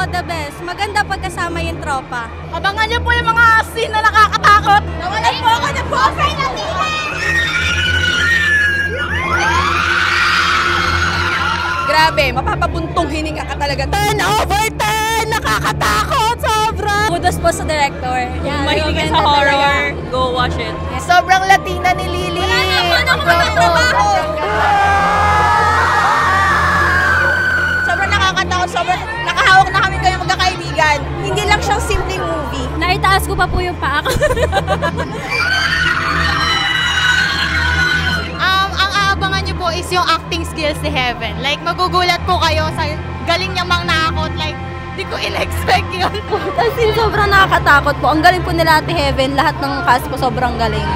the best. Maganda pagkasama yung tropa. Abangan niyo po yung mga scene na nakakatakot. Nawalan po ako ng bofay na Grabe, mapapabuntong hininga ka talaga. 10 over 10! Nakakatakot! Sobra! Kudos po sa director. Kung mahilig ka sa horror, go watch it. Sobrang Latina ni Lily. Wala naman ako magtatrabaho. Sobrang nakakatakot. Sobrang nakahawak na kami kayo magkakaibigan. Hindi lang siyang simpleng movie. Naitaas ko pa po yung paa ko. Ang aabangan niyo po is yung acting skills ni Heaven. Like, magugulat po kayo sa galing niyang mangnakot. Like, di ko in-expect yun. As in, sobrang nakakatakot po. Ang galing po nila Ate Heaven. Lahat ng cast po sobrang galing.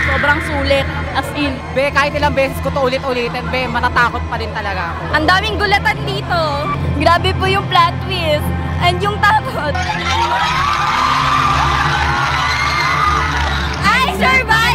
Sobrang sulit. As in, be, kahit ilang beses ko to ulit-ulitin, be, matatakot pa rin talaga ako. Ang daming gulatan dito. Grabe po yung plot twist. And yung takot. I survived!